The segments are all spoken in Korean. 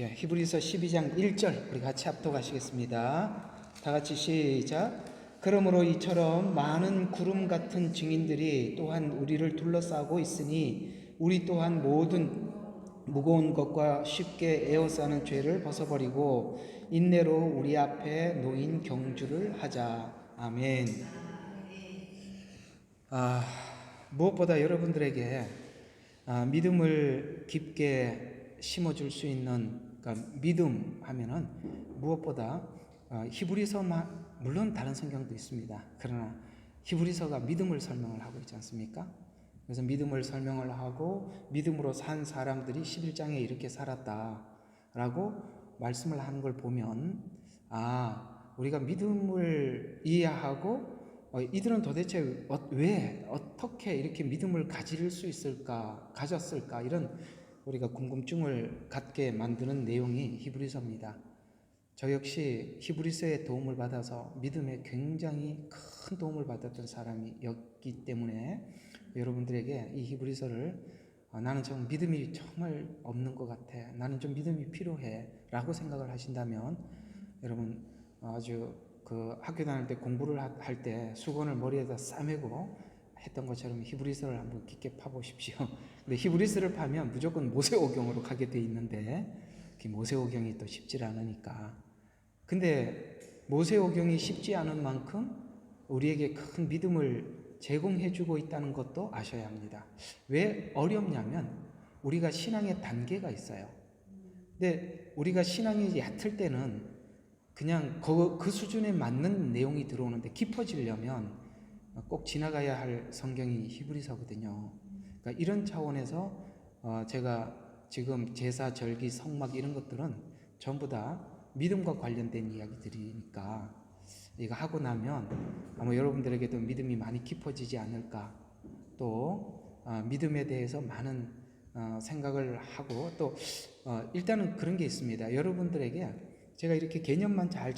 히브리서 12장 1절 우리 같이 합독하시겠습니다. 다 같이 시작. 그러므로 이처럼 많은 구름 같은 증인들이 또한 우리를 둘러싸고 있으니 우리 또한 모든 무거운 것과 쉽게 에워싸는 죄를 벗어버리고 인내로 우리 앞에 놓인 경주를 하자. 아멘. 무엇보다 여러분들에게 믿음을 깊게 심어줄 수 있는, 그러니까 믿음 하면은 무엇보다 히브리서, 물론 다른 성경도 있습니다. 그러나 히브리서가 믿음을 설명을 하고 있지 않습니까? 그래서 믿음을 설명을 하고 믿음으로 산 사람들이 11장에 이렇게 살았다라고 말씀을 하는 걸 보면 우리가 믿음을 이해하고 이들은 도대체 왜 어떻게 이렇게 믿음을 가졌을까 이런 우리가 궁금증을 갖게 만드는 내용이 히브리서입니다. 저 역시 히브리서의 도움을 받아서 믿음에 굉장히 큰 도움을 받았던 사람이었기 때문에 여러분들에게 이 히브리서를 나는 좀 믿음이 정말 없는 것 같아, 나는 좀 믿음이 필요해 라고 생각을 하신다면 여러분 아주 학교 다닐 때 공부를 할 때 수건을 머리에다 싸매고 했던 것처럼 히브리서를 한번 깊게 파보십시오. 근데 히브리서를 파면 무조건 모세오경으로 가게 돼 있는데 모세오경이 또 쉽지 않으니까. 근데 모세오경이 쉽지 않은 만큼 우리에게 큰 믿음을 제공해주고 있다는 것도 아셔야 합니다. 왜 어렵냐면 우리가 신앙의 단계가 있어요. 근데 우리가 신앙이 얕을 때는 그냥 그 수준에 맞는 내용이 들어오는데 깊어지려면 꼭 지나가야 할 성경이 히브리서거든요. 그러니까 이런 차원에서 제가 지금 제사, 절기, 성막 이런 것들은 전부 다 믿음과 관련된 이야기들이니까 이거 하고 나면 아마 여러분들에게도 믿음이 많이 깊어지지 않을까, 또 믿음에 대해서 많은 생각을 하고, 또 일단은 그런 게 있습니다. 여러분들에게 제가 이렇게 개념만 잘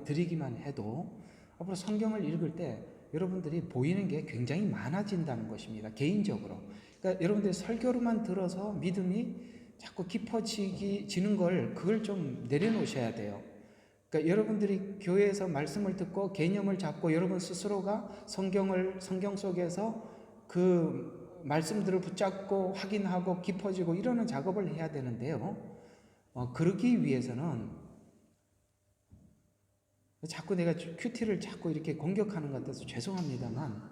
드리기만 해도 앞으로 성경을 읽을 때 여러분들이 보이는 게 굉장히 많아진다는 것입니다. 개인적으로. 그러니까 여러분들이 설교로만 들어서 믿음이 자꾸 깊어지는 그걸 좀 내려놓으셔야 돼요. 그러니까 여러분들이 교회에서 말씀을 듣고 개념을 잡고 여러분 스스로가 성경 속에서 그 말씀들을 붙잡고 확인하고 깊어지고 이러는 작업을 해야 되는데요. 그러기 위해서는 자꾸 내가 큐티를 자꾸 이렇게 공격하는 것 같아서 죄송합니다만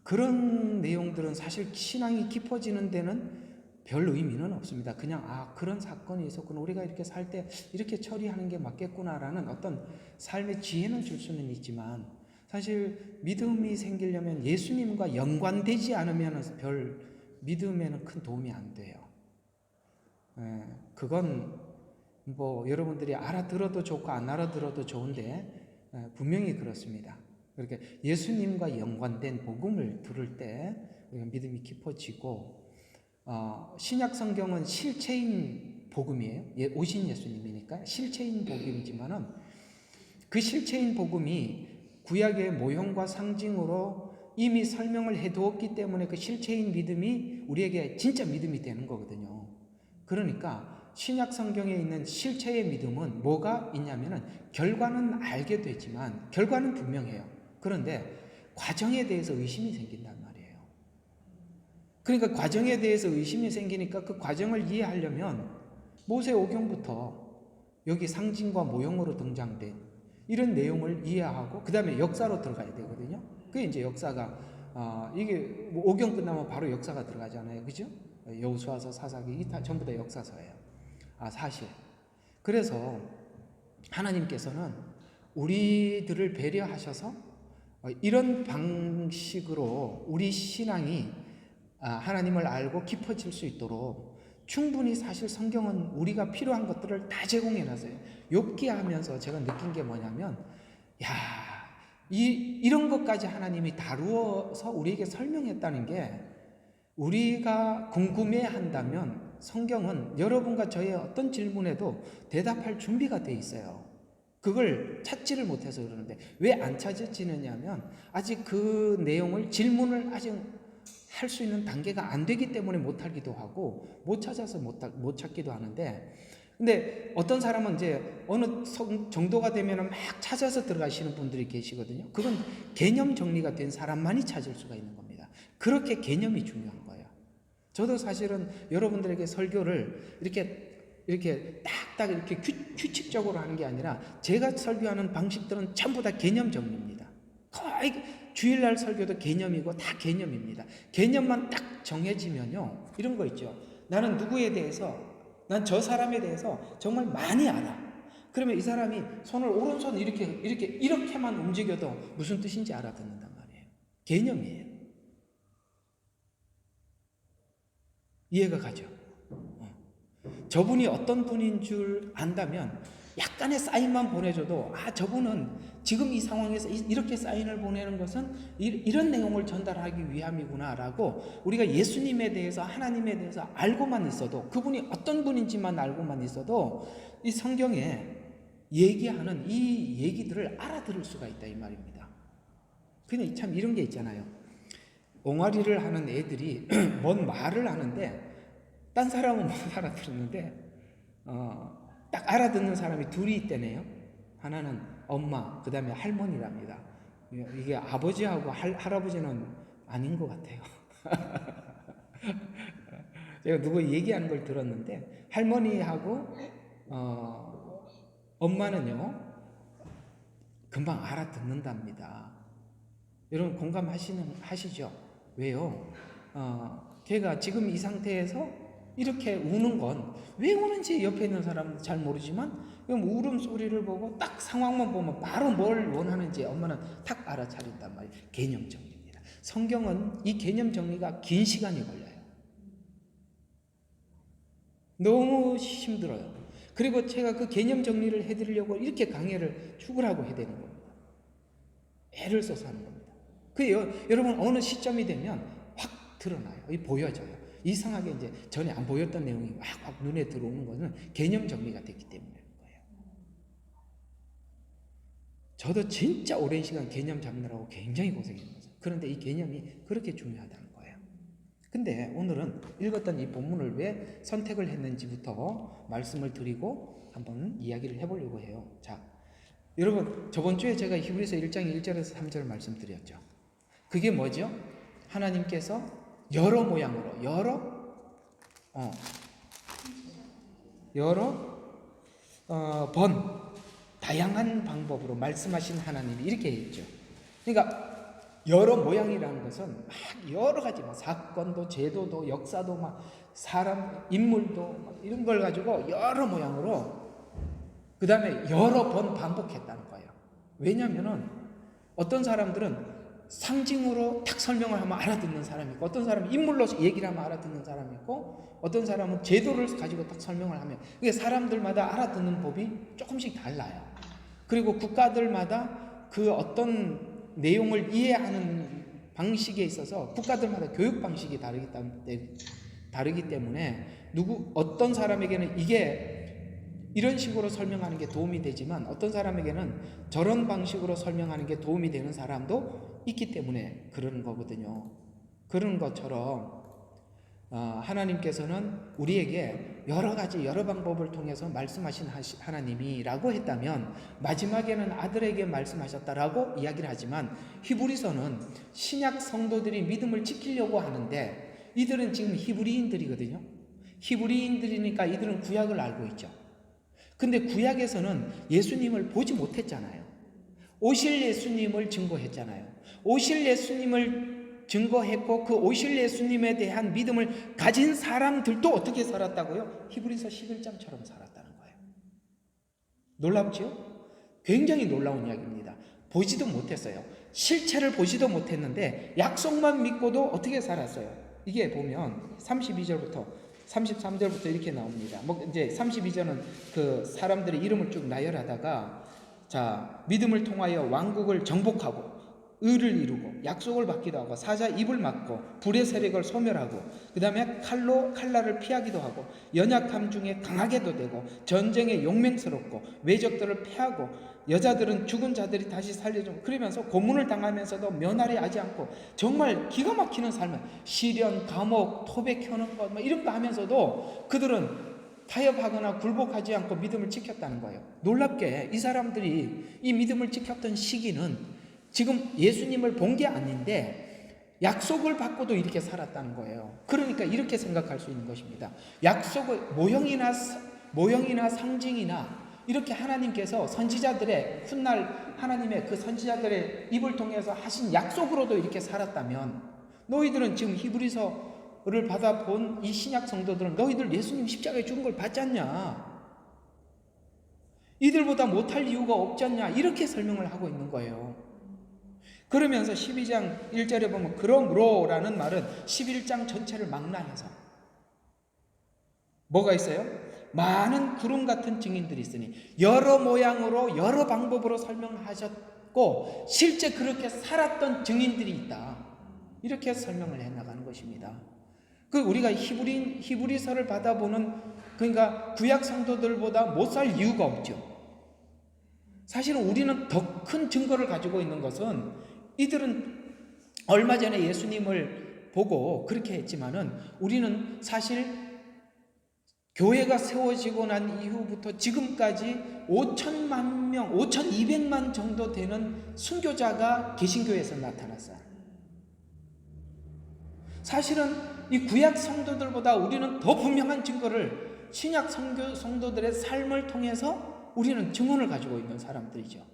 그런 내용들은 사실 신앙이 깊어지는 데는 별 의미는 없습니다. 그냥 그런 사건이 있었구나, 우리가 이렇게 살 때 이렇게 처리하는 게 맞겠구나라는 어떤 삶의 지혜는 줄 수는 있지만 사실 믿음이 생기려면 예수님과 연관되지 않으면 별 믿음에는 큰 도움이 안 돼요. 그건 여러분들이 알아들어도 좋고 안 알아들어도 좋은데 분명히 그렇습니다. 그렇게 예수님과 연관된 복음을 들을 때 우리가 믿음이 깊어지고, 신약 성경은 실체인 복음이에요. 오신 예수님이니까 실체인 복음이지만은 그 실체인 복음이 구약의 모형과 상징으로 이미 설명을 해두었기 때문에 그 실체인 믿음이 우리에게 진짜 믿음이 되는 거거든요. 그러니까 신약 성경에 있는 실체의 믿음은 뭐가 있냐면은 결과는 알게 되지만 결과는 분명해요. 그런데 과정에 대해서 의심이 생긴단 말이에요. 그러니까 과정에 대해서 의심이 생기니까 그 과정을 이해하려면 모세오경부터 여기 상징과 모형으로 등장된 이런 내용을 이해하고 그 다음에 역사로 들어가야 되거든요. 그게 이제 역사가 이게 오경 끝나면 바로 역사가 들어가잖아요. 그죠? 여호수아서, 사사기 다 전부 다 역사서예요. 사실. 그래서 하나님께서는 우리들을 배려하셔서 이런 방식으로 우리 신앙이 하나님을 알고 깊어질 수 있도록 충분히 사실 성경은 우리가 필요한 것들을 다 제공해 놨어요. 욥기 하면서 제가 느낀 게 뭐냐면 이런 것까지 하나님이 다루어서 우리에게 설명했다는 게, 우리가 궁금해한다면 성경은 여러분과 저의 어떤 질문에도 대답할 준비가 돼 있어요. 그걸 찾지를 못해서 그러는데 왜 안 찾아지느냐면 아직 그 내용을 질문을 아직 할 수 있는 단계가 안 되기 때문에 못 하기도 하고 못 찾아서 못 찾기도 하는데, 근데 어떤 사람은 이제 어느 정도가 되면 막 찾아서 들어가시는 분들이 계시거든요. 그건 개념 정리가 된 사람만이 찾을 수가 있는 겁니다. 그렇게 개념이 중요한 거예요. 저도 사실은 여러분들에게 설교를 이렇게 딱딱 이렇게 규칙적으로 하는 게 아니라 제가 설교하는 방식들은 전부 다 개념 정리입니다. 거의 주일날 설교도 개념이고 다 개념입니다. 개념만 딱 정해지면요, 이런 거 있죠. 나는 누구에 대해서, 난 저 사람에 대해서 정말 많이 알아. 그러면 이 사람이 손을 오른손 이렇게만 움직여도 무슨 뜻인지 알아듣는단 말이에요. 개념이에요. 이해가 가죠? 저분이 어떤 분인 줄 안다면 약간의 사인만 보내줘도 저분은 지금 이 상황에서 이렇게 사인을 보내는 것은 이런 내용을 전달하기 위함이구나 라고 우리가 예수님에 대해서, 하나님에 대해서 알고만 있어도, 그분이 어떤 분인지만 알고만 있어도 이 성경에 얘기하는 이 얘기들을 알아들을 수가 있다 이 말입니다. 근데 참 이런 게 있잖아요. 옹알이를 하는 애들이 뭔 말을 하는데 딴 사람은 못 알아들었는데 딱 알아듣는 사람이 둘이 있대네요. 하나는 엄마, 그 다음에 할머니랍니다. 이게 아버지하고 할아버지는 아닌 것 같아요. 제가 누구 얘기하는 걸 들었는데 할머니하고 엄마는요 금방 알아듣는답니다. 여러분 공감하시죠? 왜요? 걔가 지금 이 상태에서 이렇게 우는 건 왜 우는지 옆에 있는 사람은 잘 모르지만 울음소리를 보고 딱 상황만 보면 바로 뭘 원하는지 엄마는 탁 알아차린단 말이에요. 개념 정리입니다. 성경은 이 개념 정리가 긴 시간이 걸려요. 너무 힘들어요. 그리고 제가 그 개념 정리를 해드리려고 이렇게 강의를 축을 해야 되는 겁니다. 애를 써서 하는 겁니다. 여러분 어느 시점이 되면 확 드러나요. 보여져요. 이상하게 이제 전에 안 보였던 내용이 확 눈에 들어오는 것은 개념 정리가 됐기 때문인 거예요. 저도 진짜 오랜 시간 개념 잡느라고 굉장히 고생했어요. 그런데 이 개념이 그렇게 중요하다는 거예요. 근데 오늘은 읽었던 이 본문을 왜 선택을 했는지부터 말씀을 드리고 한번 이야기를 해보려고 해요. 자, 여러분 저번 주에 제가 히브리서 1장 1절에서 3절 말씀드렸죠. 그게 뭐죠? 하나님께서 여러 모양으로 번 다양한 방법으로 말씀하신 하나님이 이렇게 했죠. 그러니까 여러 모양이라는 것은 막 여러 가지 사건도 제도도 역사도 막 사람 인물도 막 이런 걸 가지고 여러 모양으로 그 다음에 여러 번 반복했다는 거예요. 왜냐하면은 어떤 사람들은 상징으로 딱 설명을 하면 알아듣는 사람이 있고, 어떤 사람은 인물로 얘기를 하면 알아듣는 사람이 있고, 어떤 사람은 제도를 가지고 딱 설명을 하면, 그게 사람들마다 알아듣는 법이 조금씩 달라요. 그리고 국가들마다 그 어떤 내용을 이해하는 방식에 있어서 국가들마다 교육 방식이 다르기 때문에 어떤 사람에게는 이게 이런 식으로 설명하는 게 도움이 되지만 어떤 사람에게는 저런 방식으로 설명하는 게 도움이 되는 사람도 있기 때문에 그러는 거거든요. 그런 것처럼 하나님께서는 우리에게 여러 가지 여러 방법을 통해서 말씀하신 하나님이라고 했다면 마지막에는 아들에게 말씀하셨다라고 이야기를 하지만 히브리서는 신약 성도들이 믿음을 지키려고 하는데 이들은 지금 히브리인들이거든요. 히브리인들이니까 이들은 구약을 알고 있죠. 근데 구약에서는 예수님을 보지 못했잖아요. 오실 예수님을 증거했잖아요. 오실 예수님을 증거했고 그 오실 예수님에 대한 믿음을 가진 사람들도 어떻게 살았다고요? 히브리서 11장처럼 살았다는 거예요. 놀랍죠? 굉장히 놀라운 이야기입니다. 보지도 못했어요. 실체를 보지도 못했는데 약속만 믿고도 어떻게 살았어요? 이게 보면 32절부터 33절부터 이렇게 나옵니다. 이제 32절은 그 사람들의 이름을 쭉 나열하다가 자, 믿음을 통하여 왕국을 정복하고 의를 이루고 약속을 받기도 하고 사자 입을 막고 불의 세력을 소멸하고 그 다음에 칼날을 피하기도 하고 연약함 중에 강하게도 되고 전쟁에 용맹스럽고 외적들을 패하고 여자들은 죽은 자들이 다시 살려주고 그러면서 고문을 당하면서도 면하리 하지 않고 정말 기가 막히는 삶을 시련, 감옥, 토백하는 것 이런 거 하면서도 그들은 타협하거나 굴복하지 않고 믿음을 지켰다는 거예요. 놀랍게 이 사람들이 이 믿음을 지켰던 시기는 지금 예수님을 본 게 아닌데 약속을 받고도 이렇게 살았다는 거예요. 그러니까 이렇게 생각할 수 있는 것입니다. 약속을 모형이나 상징이나 이렇게 하나님께서 선지자들의 훗날 하나님의 그 선지자들의 입을 통해서 하신 약속으로도 이렇게 살았다면 너희들은 지금 히브리서를 받아본 이 신약 성도들은 너희들 예수님 십자가에 죽은 걸 봤지 않냐? 이들보다 못할 이유가 없지 않냐? 이렇게 설명을 하고 있는 거예요. 그러면서 12장 1절에 보면 그러므로 라는 말은 11장 전체를 망라해서 뭐가 있어요? 많은 구름 같은 증인들이 있으니 여러 모양으로 여러 방법으로 설명하셨고 실제 그렇게 살았던 증인들이 있다. 이렇게 설명을 해나가는 것입니다. 우리가 히브리서를 받아보는 그러니까 구약 성도들보다 못 살 이유가 없죠. 사실은 우리는 더 큰 증거를 가지고 있는 것은 이들은 얼마 전에 예수님을 보고 그렇게 했지만은 우리는 사실 교회가 세워지고 난 이후부터 지금까지 5천만 명, 5,200만 정도 되는 순교자가 개신교에서 나타났어요. 사실은 이 구약 성도들보다 우리는 더 분명한 증거를 신약 성도들의 삶을 통해서 우리는 증언을 가지고 있는 사람들이죠.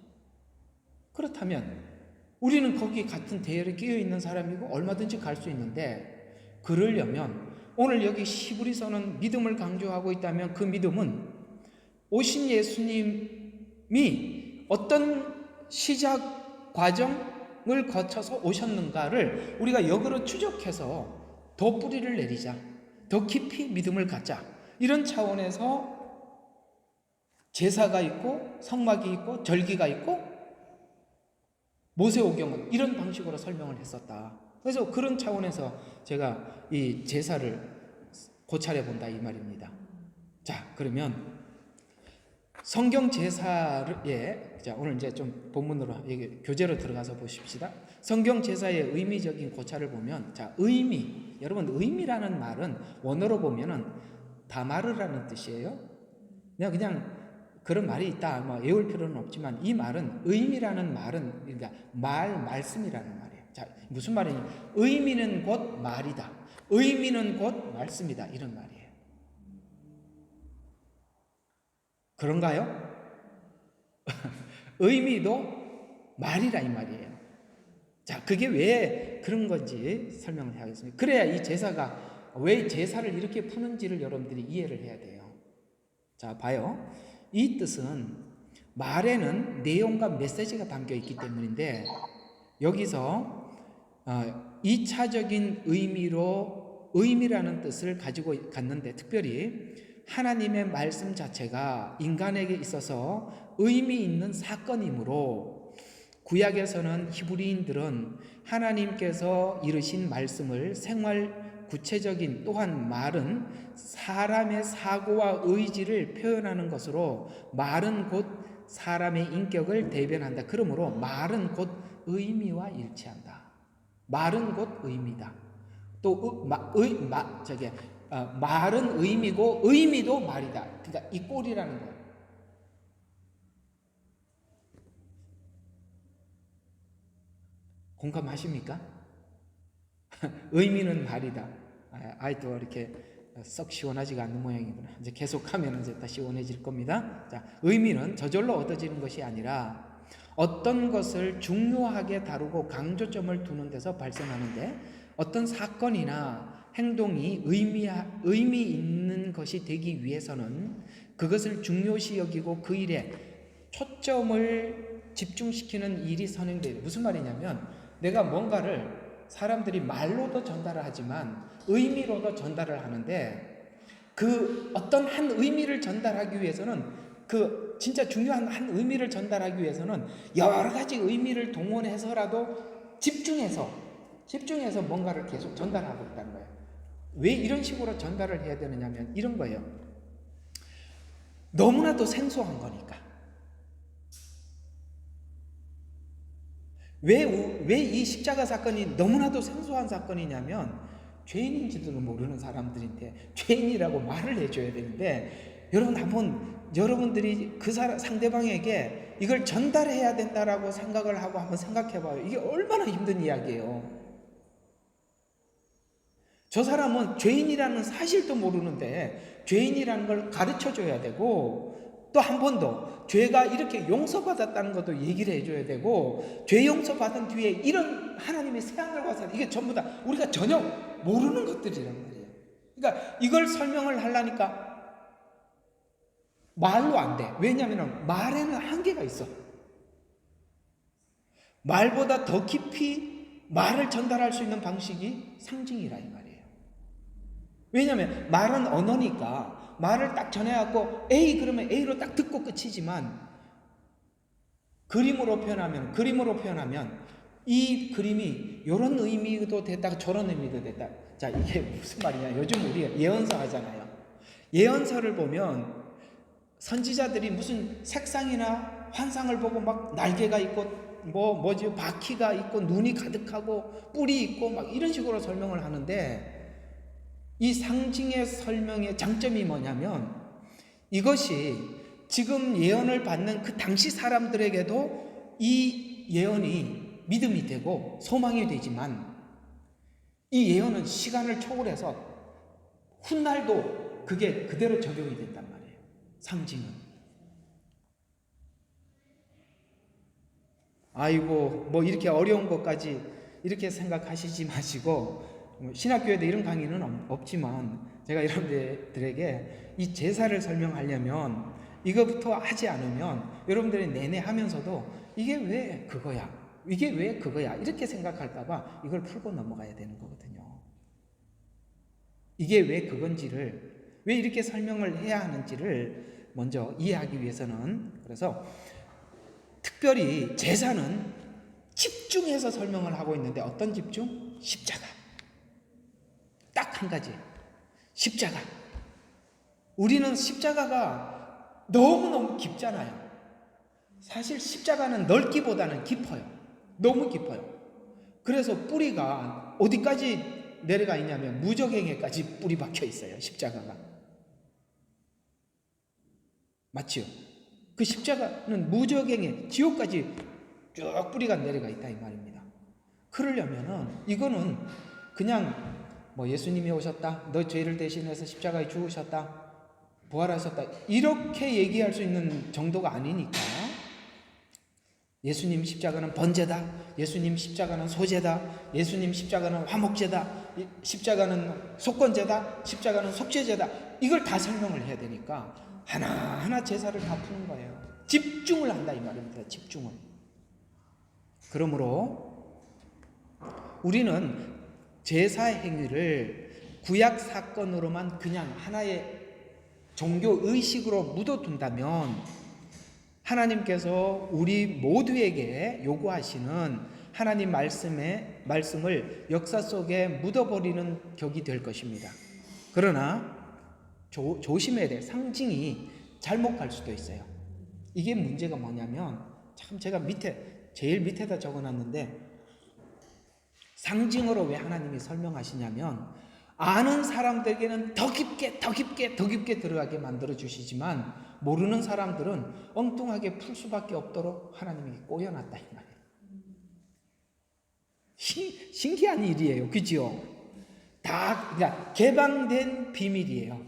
그렇다면 우리는 거기 같은 대열에 끼어 있는 사람이고 얼마든지 갈 수 있는데 그러려면 오늘 여기 히브리서는 믿음을 강조하고 있다면 그 믿음은 오신 예수님이 어떤 시작 과정을 거쳐서 오셨는가를 우리가 역으로 추적해서 더 뿌리를 내리자, 더 깊이 믿음을 갖자, 이런 차원에서 제사가 있고 성막이 있고 절기가 있고 모세오경은 이런 방식으로 설명을 했었다. 그래서 그런 차원에서 제가 이 제사를 고찰해 본다 이 말입니다. 자, 그러면 성경 제사에 오늘 이제 좀 본문으로 교재로 들어가서 보십시다. 성경 제사의 의미적인 고찰을 보면 의미, 여러분 의미라는 말은 원어로 보면은 다마르라는 뜻이에요. 그냥 그런 말이 있다 외울 필요는 없지만 이 말은 의미라는 말은 그러니까 말씀이라는 말이에요. 무슨 말이냐? 의미는 곧 말이다. 의미는 곧 말씀이다. 이런 말이에요. 그런가요? 의미도 말이라 이 말이에요. 그게 왜 그런 건지 설명을 하겠습니다. 그래야 이 제사가 왜 제사를 이렇게 푸는지를 여러분들이 이해를 해야 돼요. 봐요. 이 뜻은 말에는 내용과 메시지가 담겨 있기 때문인데 여기서 2차적인 의미라는 뜻을 가지고 갔는데 특별히 하나님의 말씀 자체가 인간에게 있어서 의미 있는 사건이므로 구약에서는 히브리인들은 하나님께서 이르신 말씀을 구체적인 또한 말은 사람의 사고와 의지를 표현하는 것으로 말은 곧 사람의 인격을 대변한다. 그러므로 말은 곧 의미와 일치한다. 말은 곧 의미다. 또 말은 의미고 의미도 말이다. 그러니까 이 꼴이라는 거예요. 공감하십니까? 의미는 말이다. 아이도 이렇게 썩 시원하지가 않는 모양이구나. 이제 계속하면 이제 다 시원해질 겁니다. 의미는 저절로 얻어지는 것이 아니라 어떤 것을 중요하게 다루고 강조점을 두는 데서 발생하는데 어떤 사건이나 행동이 의미 있는 것이 되기 위해서는 그것을 중요시 여기고 그 일에 초점을 집중시키는 일이 선행돼요. 무슨 말이냐면 내가 뭔가를 사람들이 말로도 전달을 하지만 의미로도 전달을 하는데 그 어떤 한 의미를 전달하기 위해서는 그 진짜 중요한 한 의미를 전달하기 위해서는 여러 가지 의미를 동원해서라도 집중해서 뭔가를 계속 전달하고 있다는 거예요. 왜 이런 식으로 전달을 해야 되느냐면 이런 거예요. 너무나도 생소한 거니까. 왜 이 십자가 사건이 너무나도 생소한 사건이냐면 죄인인지도 모르는 사람들인데 죄인이라고 말을 해줘야 되는데, 여러분 한번 여러분들이 그 상대방에게 이걸 전달해야 된다라고 생각을 하고 한번 생각해봐요. 이게 얼마나 힘든 이야기예요. 저 사람은 죄인이라는 사실도 모르는데 죄인이라는 걸 가르쳐줘야 되고, 또 한 번 더 죄가 이렇게 용서받았다는 것도 얘기를 해줘야 되고, 죄 용서받은 뒤에 이런 하나님의 새하늘과 새, 이게 전부 다 우리가 전혀 모르는 것들이란 말이에요. 그러니까 이걸 설명을 하려니까 말로 안 돼. 왜냐하면 말에는 한계가 있어. 말보다 더 깊이 말을 전달할 수 있는 방식이 상징이라 이 말이에요. 왜냐하면 말은 언어니까 말을 딱 전해갖고 A 그러면 A로 딱 듣고 끝이지만, 그림으로 표현하면 이 그림이 이런 의미도 됐다가 저런 의미도 됐다. 자, 이게 무슨 말이냐? 요즘 우리 예언서 하잖아요. 예언서를 보면 선지자들이 무슨 색상이나 환상을 보고 막 날개가 있고 바퀴가 있고 눈이 가득하고 뿔이 있고 막 이런 식으로 설명을 하는데, 이 상징의 설명의 장점이 뭐냐면, 이것이 지금 예언을 받는 그 당시 사람들에게도 이 예언이 믿음이 되고 소망이 되지만, 이 예언은 시간을 초월해서 훗날도 그게 그대로 적용이 된단 말이에요. 상징은. 아이고 뭐 이렇게 어려운 것까지 이렇게 생각하시지 마시고, 신학교에도 이런 강의는 없지만 제가 여러분들에게 이 제사를 설명하려면 이거부터 하지 않으면 여러분들이 내내 하면서도 이게 왜 그거야? 이게 왜 그거야? 이렇게 생각할까봐 이걸 풀고 넘어가야 되는 거거든요. 이게 왜 그건지를, 왜 이렇게 설명을 해야 하는지를 먼저 이해하기 위해서는, 그래서 특별히 제사는 집중해서 설명을 하고 있는데, 어떤 집중? 십자가. 딱 한 가지. 십자가. 우리는 십자가가 너무너무 깊잖아요. 사실 십자가는 넓기보다는 깊어요. 너무 깊어요. 그래서 뿌리가 어디까지 내려가 있냐면 무적행에까지 뿌리 박혀 있어요. 십자가가. 맞지요? 그 십자가는 무적행에 지옥까지 쭉 뿌리가 내려가 있다 이 말입니다. 그러려면은 이거는 그냥 뭐 예수님이 오셨다, 너 죄를 대신해서 십자가에 죽으셨다, 부활하셨다, 이렇게 얘기할 수 있는 정도가 아니니까, 예수님 십자가는 번제다, 예수님 십자가는 소제다, 예수님 십자가는 화목제다, 십자가는 속건제다, 십자가는 속죄제다, 이걸 다 설명을 해야 되니까 하나하나 제사를 다 푸는 거예요. 집중을 한다 이 말입니다. 집중을. 그러므로 우리는 제사 행위를 구약 사건으로만 그냥 하나의 종교 의식으로 묻어둔다면, 하나님께서 우리 모두에게 요구하시는 하나님 말씀을 역사 속에 묻어버리는 격이 될 것입니다. 그러나 조심해야 돼. 상징이 잘못 갈 수도 있어요. 이게 문제가 뭐냐면, 참 제가 제일 밑에다 적어놨는데, 상징으로 왜 하나님이 설명하시냐면, 아는 사람들에게는 더 깊게 들어가게 만들어 주시지만, 모르는 사람들은 엉뚱하게 풀 수밖에 없도록 하나님이 꼬여놨다 이 말이에요. 신기한 일이에요. 그죠? 그러니까 개방된 비밀이에요.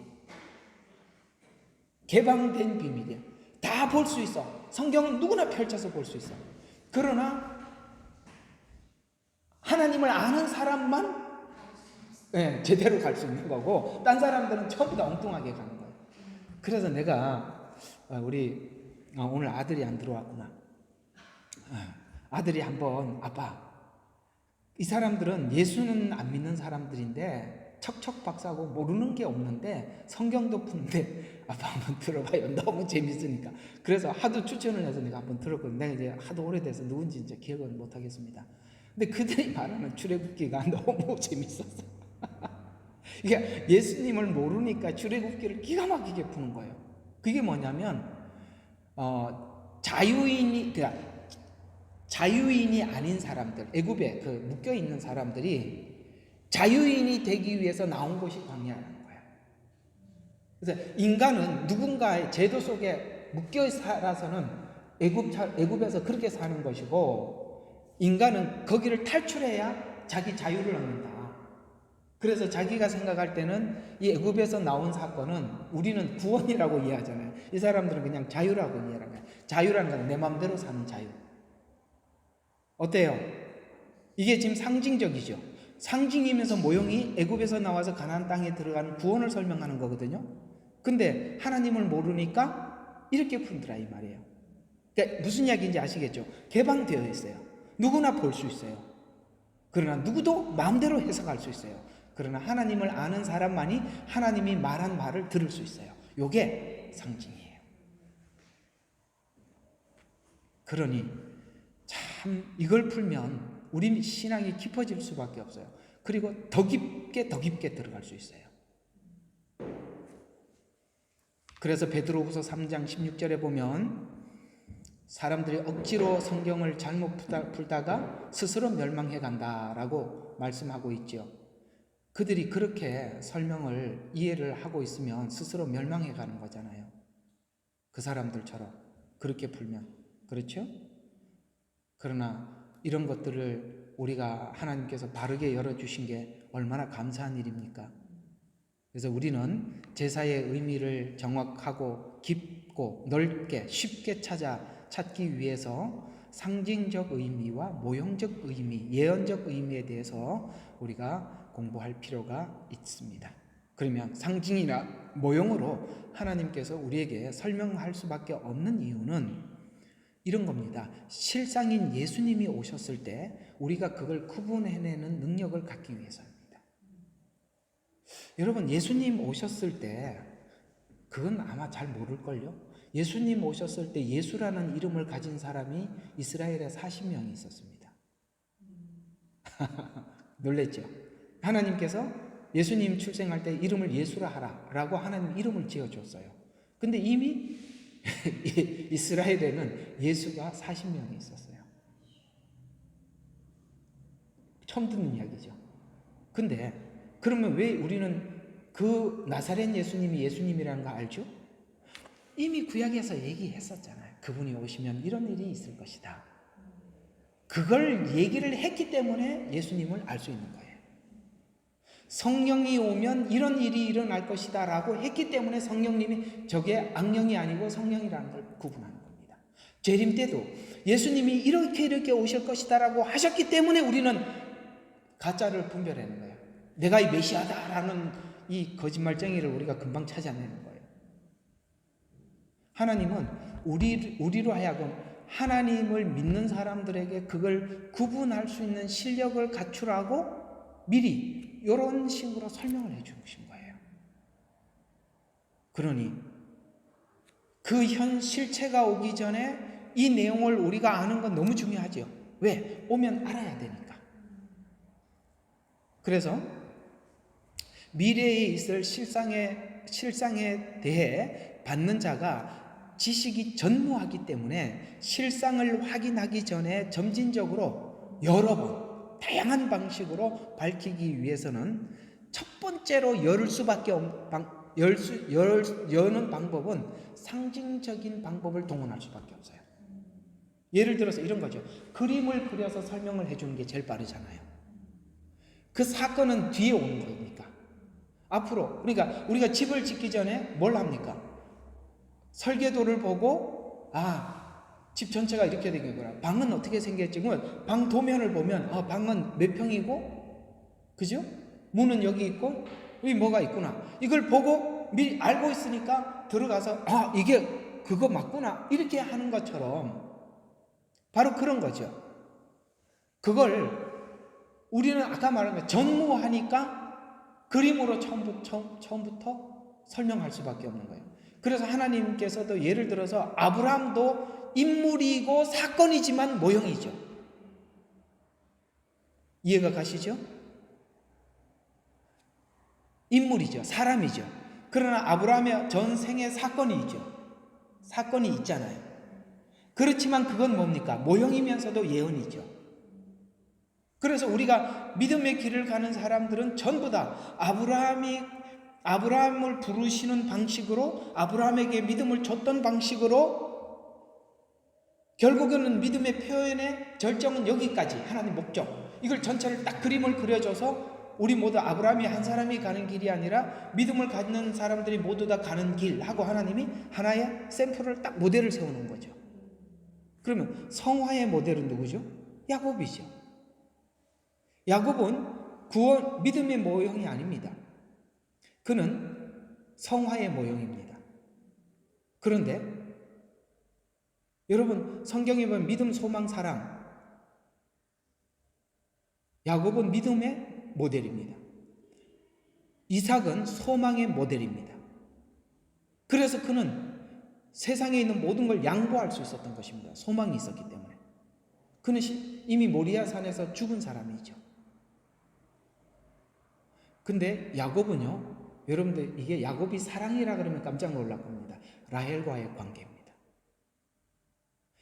개방된 비밀이에요. 다 볼 수 있어. 성경은 누구나 펼쳐서 볼 수 있어. 그러나 하나님을 아는 사람만 제대로 갈 수 있는 거고, 딴 사람들은 전부 다 엉뚱하게 가는 거예요. 그래서 내가 오늘 아들이 안 들어왔구나. 아들이 한번, 아빠, 이 사람들은 예수는 안 믿는 사람들인데 척척 박사고 모르는 게 없는데 성경도 푸는데 아빠 한번 들어봐요. 너무 재밌으니까. 그래서 하도 추천을 해서 내가 한번 들었거든요. 내가 이제 하도 오래돼서 누군지 이제 기억은 못 하겠습니다. 근데 그들이 말하는 출애굽기가 너무 재밌었어. 이게 예수님을 모르니까 출애굽기를 기가 막히게 푸는 거예요. 그게 뭐냐면 자유인이 아닌 사람들, 애굽에 묶여 있는 사람들이 자유인이 되기 위해서 나온 것이 광야라는 거야. 그래서 인간은 누군가의 제도 속에 묶여 살아서는 애굽에서 그렇게 사는 것이고, 인간은 거기를 탈출해야 자기 자유를 얻는다. 그래서 자기가 생각할 때는 이 애굽에서 나온 사건은 우리는 구원이라고 이해하잖아요. 이 사람들은 그냥 자유라고 이해하는 거예요. 자유라는 건 내 마음대로 사는 자유. 어때요? 이게 지금 상징적이죠. 상징이면서 모형이 애굽에서 나와서 가나안 땅에 들어가는 구원을 설명하는 거거든요. 근데 하나님을 모르니까 이렇게 풀더라 이 말이에요. 그러니까 무슨 이야기인지 아시겠죠? 개방되어 있어요. 누구나 볼 수 있어요. 그러나 누구도 마음대로 해석할 수 있어요. 그러나 하나님을 아는 사람만이 하나님이 말한 말을 들을 수 있어요. 요게 상징이에요. 그러니 참 이걸 풀면 우리 신앙이 깊어질 수밖에 없어요. 그리고 더 깊게 들어갈 수 있어요. 그래서 베드로후서 3장 16절에 보면 사람들이 억지로 성경을 잘못 풀다가 스스로 멸망해 간다라고 말씀하고 있죠. 그들이 그렇게 설명을 이해를 하고 있으면 스스로 멸망해 가는 거잖아요. 그 사람들처럼 그렇게 풀면. 그렇죠? 그러나 이런 것들을 우리가 하나님께서 바르게 열어주신 게 얼마나 감사한 일입니까? 그래서 우리는 제사의 의미를 정확하고 깊고 넓게 쉽게 찾기 위해서 상징적 의미와 모형적 의미, 예언적 의미에 대해서 우리가 공부할 필요가 있습니다. 그러면 상징이나 모형으로 하나님께서 우리에게 설명할 수밖에 없는 이유는 이런 겁니다. 실상인 예수님이 오셨을 때 우리가 그걸 구분해내는 능력을 갖기 위해서입니다. 여러분, 예수님 오셨을 때 그건 아마 잘 모를걸요. 예수님 오셨을 때 예수라는 이름을 가진 사람이 이스라엘에 40명이 있었습니다. 놀랬죠? 하나님께서 예수님 출생할 때 이름을 예수라 하라 라고 하나님 이름을 지어줬어요. 근데 이미 이스라엘에는 예수가 40명이 있었어요. 처음 듣는 이야기죠. 근데 그러면 왜 우리는 그 나사렛 예수님이 예수님이라는 거 알죠? 이미 구약에서 얘기했었잖아요. 그분이 오시면 이런 일이 있을 것이다. 그걸 얘기를 했기 때문에 예수님을 알 수 있는 거예요. 성령이 오면 이런 일이 일어날 것이다 라고 했기 때문에 성령님이 저게 악령이 아니고 성령이라는 걸 구분하는 겁니다. 재림 때도 예수님이 이렇게 오실 것이다 라고 하셨기 때문에 우리는 가짜를 분별하는 거예요. 내가 이 메시아다 라는 이 거짓말쟁이를 우리가 금방 찾아내는 거예요. 하나님은 우리로 하여금 하나님을 믿는 사람들에게 그걸 구분할 수 있는 실력을 갖추라고 미리 이런 식으로 설명을 해 주신 거예요. 그러니 그 현 실체가 오기 전에 이 내용을 우리가 아는 건 너무 중요하죠. 왜? 오면 알아야 되니까. 그래서 미래에 있을 실상에 대해 받는 자가 지식이 전무하기 때문에 실상을 확인하기 전에 점진적으로 여러 번 다양한 방식으로 밝히기 위해서는 첫 번째로 여는 방법은 상징적인 방법을 동원할 수밖에 없어요. 예를 들어서 이런 거죠. 그림을 그려서 설명을 해주는 게 제일 빠르잖아요. 그 사건은 뒤에 오는 거니까. 앞으로, 그러니까 우리가 집을 짓기 전에 뭘 합니까? 설계도를 보고 집 전체가 이렇게 되겠구나. 방은 어떻게 생겼지? 방 도면을 보면 방은 몇 평이고, 그죠? 문은 여기 있고 여기 뭐가 있구나. 이걸 보고 미리 알고 있으니까 들어가서 이게 그거 맞구나 이렇게 하는 것처럼 바로 그런 거죠. 그걸 우리는 아까 말한 거 전무하니까 그림으로 처음부터 설명할 수밖에 없는 거예요. 그래서 하나님께서도 예를 들어서 아브라함도 인물이고 사건이지만 모형이죠. 이해가 가시죠? 인물이죠. 사람이죠. 그러나 아브라함의 전생의 사건이 있잖아요. 그렇지만 그건 뭡니까? 모형이면서도 예언이죠. 그래서 우리가 믿음의 길을 가는 사람들은 전부 다 아브라함을 부르시는 방식으로, 아브라함에게 믿음을 줬던 방식으로, 결국에는 믿음의 표현의 절정은 여기까지, 하나님 목적, 이걸 전체를 딱 그림을 그려줘서 우리 모두 아브라함이 한 사람이 가는 길이 아니라 믿음을 갖는 사람들이 모두 다 가는 길 하고 하나님이 하나의 샘플을 딱 모델을 세우는 거죠. 그러면 성화의 모델은 누구죠? 야곱이죠. 야곱은 믿음의 모형이 아닙니다. 그는 성화의 모형입니다. 그런데 여러분, 성경에 보면 믿음, 소망, 사랑, 야곱은 믿음의 모델입니다. 이삭은 소망의 모델입니다. 그래서 그는 세상에 있는 모든 걸 양보할 수 있었던 것입니다. 소망이 있었기 때문에. 그는 이미 모리아 산에서 죽은 사람이죠. 근데 야곱은요, 여러분들, 이게 야곱이 사랑이라 그러면 깜짝 놀랄 겁니다. 라헬과의 관계입니다.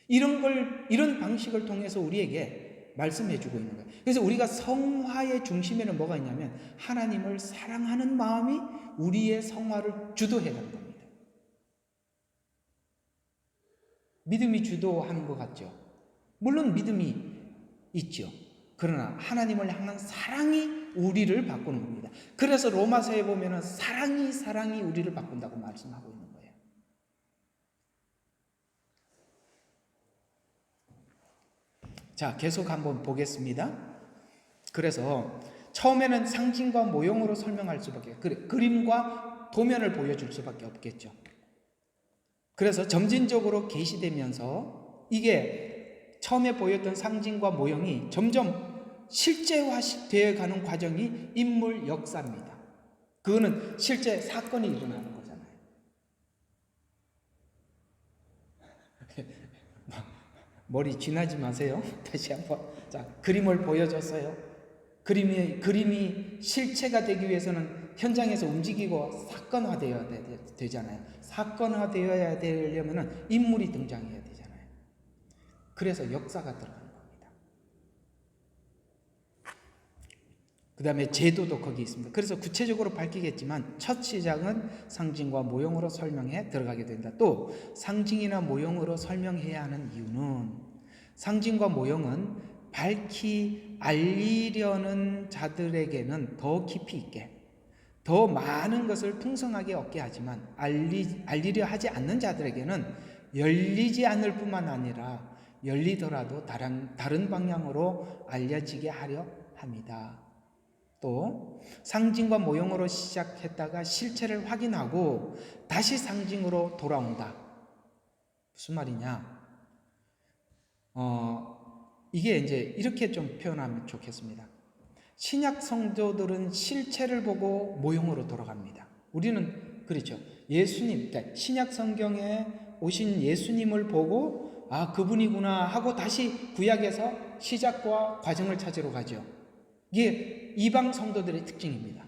이런 방식을 통해서 우리에게 말씀해 주고 있는 거예요. 그래서 우리가 성화의 중심에는 뭐가 있냐면 하나님을 사랑하는 마음이 우리의 성화를 주도해 가는 겁니다. 믿음이 주도하는 것 같죠? 물론 믿음이 있죠. 그러나 하나님을 향한 사랑이 우리를 바꾸는 겁니다. 그래서 로마서에 보면은 사랑이 우리를 바꾼다고 말씀하고 있는 거예요. 자, 계속 한번 보겠습니다. 그래서 처음에는 상징과 모형으로 설명할 수밖에, 그림과 도면을 보여줄 수밖에 없겠죠. 그래서 점진적으로 계시되면서 이게 처음에 보였던 상징과 모형이 점점 실제화되어 가는 과정이 인물 역사입니다. 그거는 실제 사건이 일어나는 거잖아요. 머리 쥐나지 마세요. 다시 한번. 자, 그림을 보여줬어요. 그림이 실체가 되기 위해서는 현장에서 움직이고 사건화되어야 되잖아요. 사건화되어야 되려면 인물이 등장해야 되잖아요. 그래서 역사가 들어가는 겁니다. 그 다음에 제도도 거기 있습니다. 그래서 구체적으로 밝히겠지만 첫 시작은 상징과 모형으로 설명해 들어가게 된다. 또 상징이나 모형으로 설명해야 하는 이유는 상징과 모형은 밝히 알리려는 자들에게는 더 깊이 있게, 더 많은 것을 풍성하게 얻게 하지만 알리려 하지 않는 자들에게는 열리지 않을 뿐만 아니라 열리더라도 다른 방향으로 알려지게 하려 합니다. 또 상징과 모형으로 시작했다가 실체를 확인하고 다시 상징으로 돌아온다. 무슨 말이냐? 이게 이제 이렇게 좀 표현하면 좋겠습니다. 신약 성도들은 실체를 보고 모형으로 돌아갑니다. 우리는 그렇죠. 예수님, 그러니까 신약 성경에 오신 예수님을 보고 아, 그분이구나 하고 다시 구약에서 시작과 과정을 찾으러 가죠. 이게 이방 성도들의 특징입니다.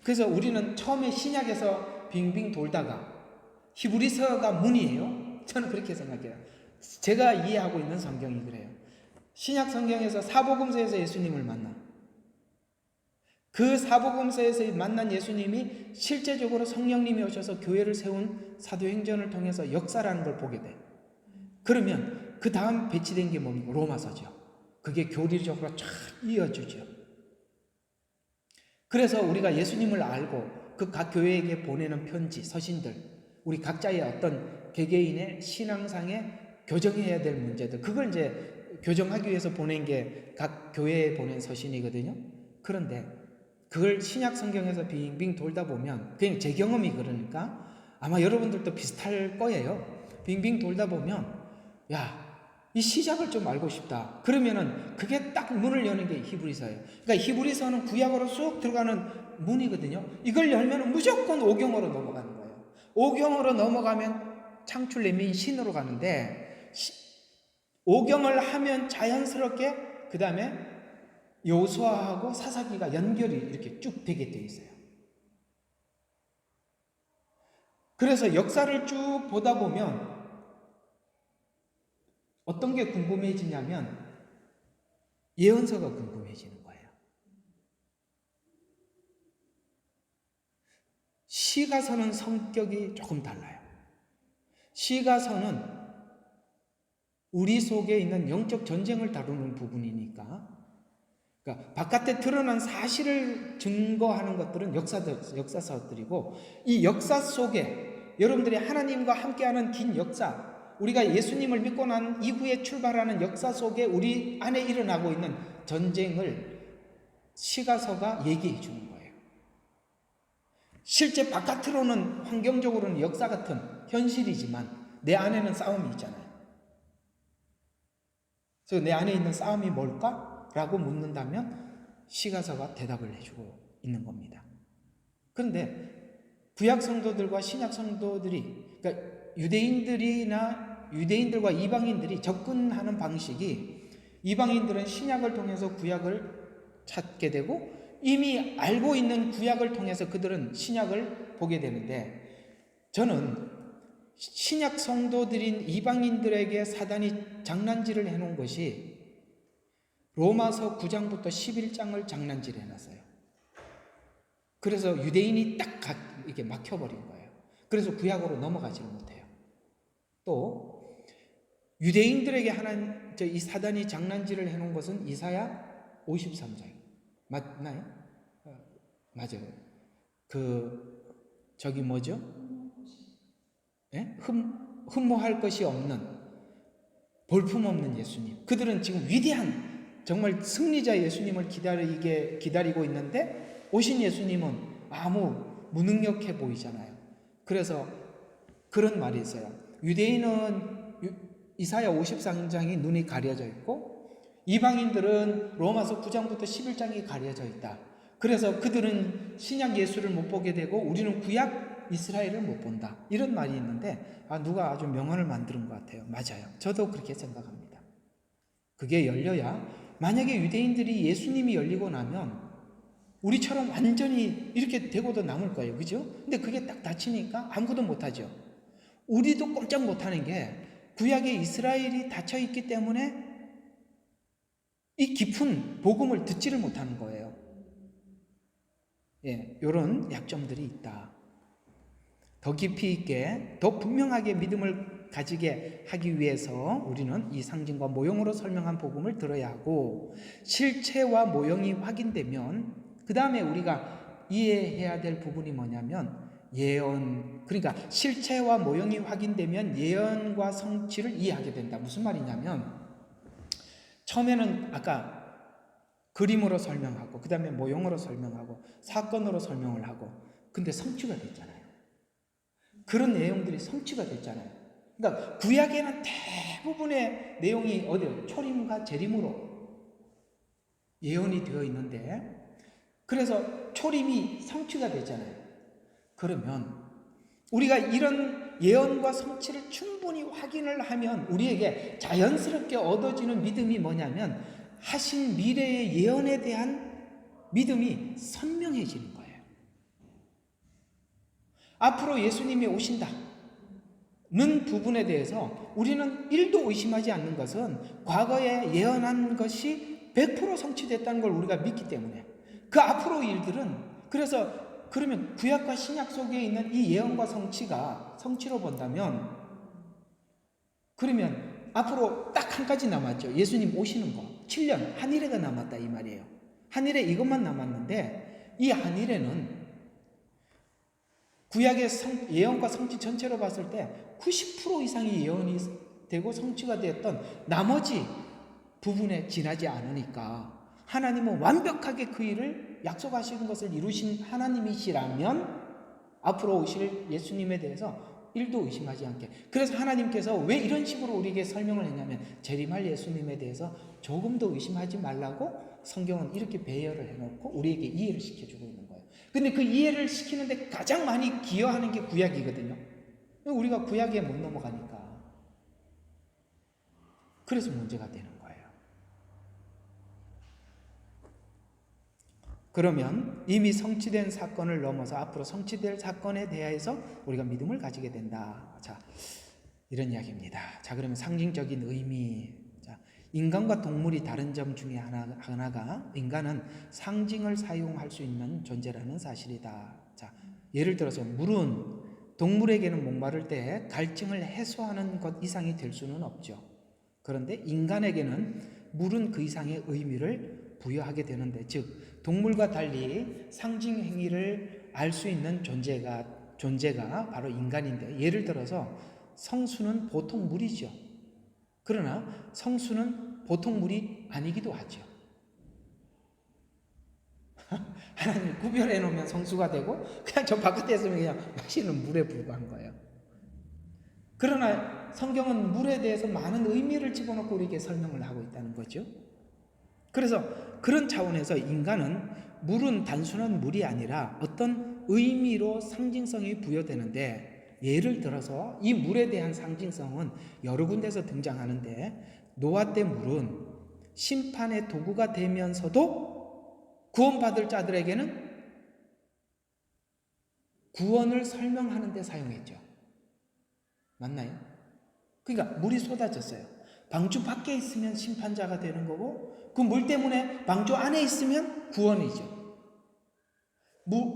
그래서 우리는 처음에 신약에서 빙빙 돌다가 히브리서가 문이에요. 저는 그렇게 생각해요. 제가 이해하고 있는 성경이 그래요. 신약 성경에서 사복음서에서 예수님을 만나. 그 사복음서에서 만난 예수님이 실제적으로 성령님이 오셔서 교회를 세운 사도행전을 통해서 역사라는 걸 보게 돼. 그러면 그 다음 배치된 게 뭡니까? 로마서죠. 그게 교리적으로 쫙 이어지죠. 그래서 우리가 예수님을 알고 그 각 교회에게 보내는 편지, 서신들, 우리 각자의 어떤 개개인의 신앙상에 교정해야 될 문제들, 그걸 이제 교정하기 위해서 보낸 게 각 교회에 보낸 서신이거든요. 그런데 그걸 신약 성경에서 빙빙 돌다 보면, 그냥 제 경험이 그러니까 아마 여러분들도 비슷할 거예요. 빙빙 돌다 보면 야, 이 시작을 좀 알고 싶다. 그러면은 그게 딱 문을 여는 게 히브리서예요. 그러니까 히브리서는 구약으로 쑥 들어가는 문이거든요. 이걸 열면 무조건 오경으로 넘어가는 거예요. 오경으로 넘어가면 창출 내민 신으로 가는데, 오경을 하면 자연스럽게 그 다음에 요수아하고 사사기가 연결이 이렇게 쭉 되게 돼 있어요. 그래서 역사를 쭉 보다 보면 어떤 게 궁금해지냐면 예언서가 궁금해지는 거예요. 시가서는 성격이 조금 달라요. 시가서는 우리 속에 있는 영적 전쟁을 다루는 부분이니까, 그러니까 바깥에 드러난 사실을 증거하는 것들은 역사서들이고, 이 역사 속에 여러분들이 하나님과 함께하는 긴 역사, 우리가 예수님을 믿고 난 이후에 출발하는 역사 속에 우리 안에 일어나고 있는 전쟁을 시가서가 얘기해 주는 거예요. 실제 바깥으로는 환경적으로는 역사 같은 현실이지만 내 안에는 싸움이 있잖아요. 그래서 내 안에 있는 싸움이 뭘까? 라고 묻는다면 시가서가 대답을 해주고 있는 겁니다. 그런데 구약 성도들과 신약 성도들이, 그러니까 유대인들과 이방인들이 접근하는 방식이, 이방인들은 신약을 통해서 구약을 찾게 되고 이미 알고 있는 구약을 통해서 그들은 신약을 보게 되는데, 저는 신약 성도들인 이방인들에게 사단이 장난질을 해놓은 것이 로마서 9장부터 11장을 장난질 해놨어요. 그래서 유대인이 딱 이렇게 막혀버린 거예요. 그래서 구약으로 넘어가지를 못해요. 또 유대인들에게 이 사단이 장난질을 해놓은 것은 이사야 53장 맞나요? 맞아요. 저기 뭐죠? 예? 흠모할 것이 없는, 볼품없는 예수님. 그들은 지금 위대한 정말 승리자 예수님을 기다리고 있는데 오신 예수님은 아무 무능력해 보이잖아요. 그래서 그런 말이 있어요. 유대인은 이사야 53장이 눈이 가려져 있고 이방인들은 로마서 9장부터 11장이 가려져 있다. 그래서 그들은 신약 예수를 못 보게 되고 우리는 구약 이스라엘을 못 본다. 이런 말이 있는데 누가 아주 명언을 만드는 것 같아요. 맞아요. 저도 그렇게 생각합니다. 그게 열려야, 만약에 유대인들이 예수님이 열리고 나면 우리처럼 완전히 이렇게 되고도 남을 거예요. 그죠? 근데 그게 딱 닫히니까 아무것도 못하죠. 우리도 꼼짝 못하는 게 구약의 이스라엘이 닫혀있기 때문에 이 깊은 복음을 듣지를 못하는 거예요. 예, 이런 약점들이 있다. 더 깊이 있게, 더 분명하게 믿음을 가지게 하기 위해서 우리는 이 상징과 모형으로 설명한 복음을 들어야 하고, 실체와 모형이 확인되면 그 다음에 우리가 이해해야 될 부분이 뭐냐면 예언, 그러니까 실체와 모형이 확인되면 예언과 성취를 이해하게 된다. 무슨 말이냐면, 처음에는 아까 그림으로 설명하고 그 다음에 모형으로 설명하고 사건으로 설명을 하고, 근데 성취가 됐잖아요. 그런 내용들이 성취가 됐잖아요. 그러니까 구약에는 대부분의 내용이 어디요? 초림과 재림으로 예언이 되어 있는데, 그래서 초림이 성취가 됐잖아요. 그러면 우리가 이런 예언과 성취를 충분히 확인을 하면 우리에게 자연스럽게 얻어지는 믿음이 뭐냐면, 하신 미래의 예언에 대한 믿음이 선명해지는 거예요. 앞으로 예수님이 오신다는 부분에 대해서 우리는 1도 의심하지 않는 것은 과거에 예언한 것이 100% 성취됐다는 걸 우리가 믿기 때문에, 그 앞으로 일들은, 그러면 구약과 신약 속에 있는 이 예언과 성취로 본다면, 그러면 앞으로 딱 한 가지 남았죠. 예수님 오시는 거. 7년 한일해가 남았다 이 말이에요. 한일해 이것만 남았는데, 이 한일해는 구약의 예언과 성취 전체로 봤을 때 90% 이상이 예언이 되고 성취가 되었던 나머지 부분에 지나지 않으니까, 하나님은 완벽하게 그 일을 약속하신 것을 이루신 하나님이시라면 앞으로 오실 예수님에 대해서 1도 의심하지 않게. 그래서 하나님께서 왜 이런 식으로 우리에게 설명을 했냐면, 재림할 예수님에 대해서 조금도 의심하지 말라고 성경은 이렇게 배열을 해놓고 우리에게 이해를 시켜주고 있는 거예요. 근데 그 이해를 시키는데 가장 많이 기여하는 게 구약이거든요. 우리가 구약에 못 넘어가니까. 그래서 문제가 되는 거예요. 그러면 이미 성취된 사건을 넘어서 앞으로 성취될 사건에 대해서 우리가 믿음을 가지게 된다. 자, 이런 이야기입니다. 자, 그러면 상징적인 의미. 자, 인간과 동물이 다른 점 중에 하나가 인간은 상징을 사용할 수 있는 존재라는 사실이다. 자, 예를 들어서 물은 동물에게는 목마를 때 갈증을 해소하는 것 이상이 될 수는 없죠. 그런데 인간에게는 물은 그 이상의 의미를 부여하게 되는데, 즉 동물과 달리 상징 행위를 알 수 있는 존재가 바로 인간인데, 예를 들어서 성수는 보통 물이죠. 그러나 성수는 보통 물이 아니기도 하죠. 하나님 구별해 놓으면 성수가 되고 그냥 저 바깥에 있으면 그냥 마시는 물에 불과한 거예요. 그러나 성경은 물에 대해서 많은 의미를 집어넣고 우리에게 설명을 하고 있다는 거죠. 그래서 그런 차원에서 인간은 물은 단순한 물이 아니라 어떤 의미로 상징성이 부여되는데, 예를 들어서 이 물에 대한 상징성은 여러 군데서 등장하는데, 노아 때 물은 심판의 도구가 되면서도 구원받을 자들에게는 구원을 설명하는 데 사용했죠. 맞나요? 그러니까 물이 쏟아졌어요. 방주 밖에 있으면 심판자가 되는 거고, 그 물 때문에 방주 안에 있으면 구원이죠.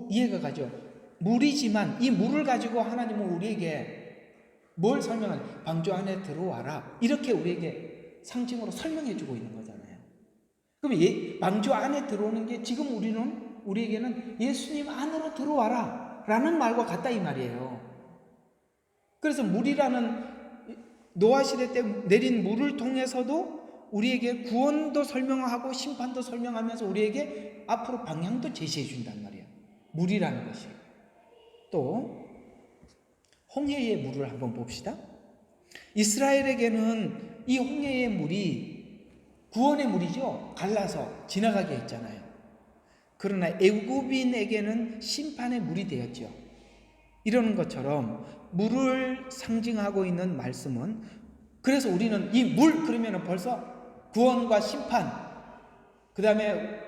이해가 가죠? 물이지만 이 물을 가지고 하나님은 우리에게 뭘 설명하냐? 방주 안에 들어와라. 이렇게 우리에게 상징으로 설명해 주고 있는 거잖아요. 그럼 방주 안에 들어오는 게 지금 우리에게는 예수님 안으로 들어와라 라는 말과 같다 이 말이에요. 그래서 물이라는 노아 시대 때 내린 물을 통해서도 우리에게 구원도 설명하고 심판도 설명하면서 우리에게 앞으로 방향도 제시해 준단 말이에요. 물이라는 것이. 또 홍해의 물을 한번 봅시다. 이스라엘에게는 이 홍해의 물이 구원의 물이죠. 갈라서 지나가게 했잖아요. 그러나 애굽인에게는 심판의 물이 되었죠. 이러는 것처럼 물을 상징하고 있는 말씀은, 그래서 우리는 이 물 그러면 벌써 구원과 심판, 그 다음에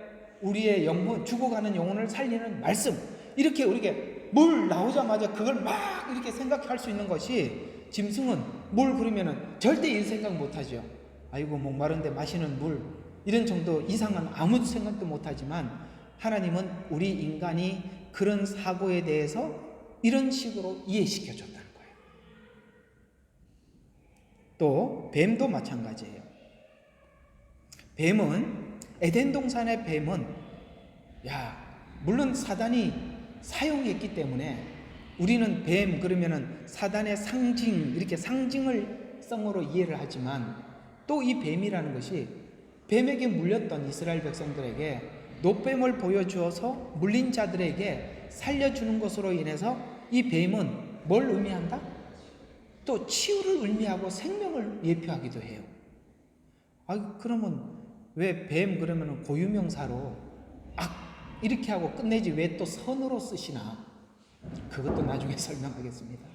우리의 영혼, 죽어가는 영혼을 살리는 말씀, 이렇게 우리에게 물 나오자마자 그걸 막 이렇게 생각할 수 있는 것이, 짐승은 물 그러면은 절대 이 생각 못하죠. 아이고 목마른데 마시는 물, 이런 정도 이상은 아무 생각도 못하지만, 하나님은 우리 인간이 그런 사고에 대해서 이런 식으로 이해시켜 줬다는 거예요. 또 뱀도 마찬가지예요. 뱀은, 에덴 동산의 뱀은, 물론 사단이 사용했기 때문에 우리는 뱀 그러면은 사단의 상징, 이렇게 상징을 성으로 이해를 하지만, 또 이 뱀이라는 것이 뱀에게 물렸던 이스라엘 백성들에게 노뱀을 보여주어서 물린 자들에게 살려주는 것으로 인해서 이 뱀은 뭘 의미한다? 또 치유를 의미하고 생명을 예표하기도 해요. 그러면 왜 뱀 그러면 고유명사로 이렇게 하고 끝내지 왜 또 선으로 쓰시나? 그것도 나중에 설명하겠습니다.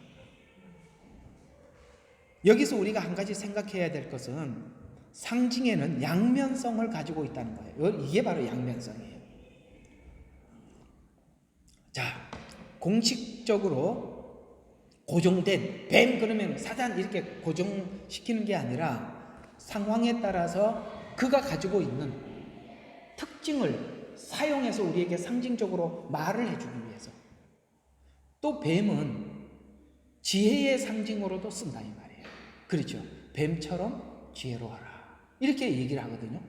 여기서 우리가 한 가지 생각해야 될 것은 상징에는 양면성을 가지고 있다는 거예요. 이게 바로 양면성이에요. 자, 공식적으로 고정된 뱀 그러면 사단 이렇게 고정시키는 게 아니라 상황에 따라서 그가 가지고 있는 특징을 사용해서 우리에게 상징적으로 말을 해주기 위해서. 또 뱀은 지혜의 상징으로도 쓴다 이 말이에요. 그렇죠. 뱀처럼 지혜로워라 이렇게 얘기를 하거든요.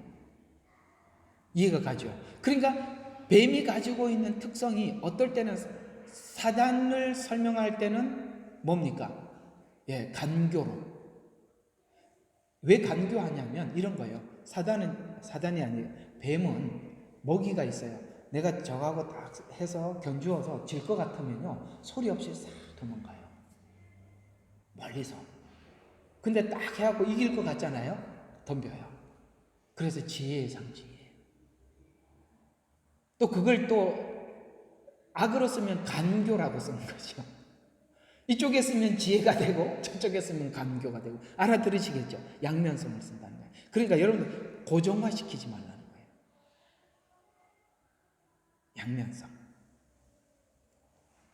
이해가 가죠. 그러니까 뱀이 가지고 있는 특성이 어떨 때는 사단을 설명할 때는 뭡니까? 간교로. 왜 간교하냐면 이런 거예요. 사단이 아니에요. 뱀은 먹이가 있어요. 내가 저하고 딱 해서 견주어서 질 것 같으면요, 소리 없이 싹 도망가요. 멀리서. 근데 딱 해갖고 이길 것 같잖아요? 덤벼요. 그래서 지혜의 상징이에요. 또 그걸 또 악으로 쓰면 간교라고 쓰는 거죠. 이쪽에 쓰면 지혜가 되고 저쪽에 쓰면 간교가 되고. 알아들으시겠죠? 양면성을 쓴다는 거예요. 그러니까 여러분 고정화시키지 말라는 거예요. 양면성.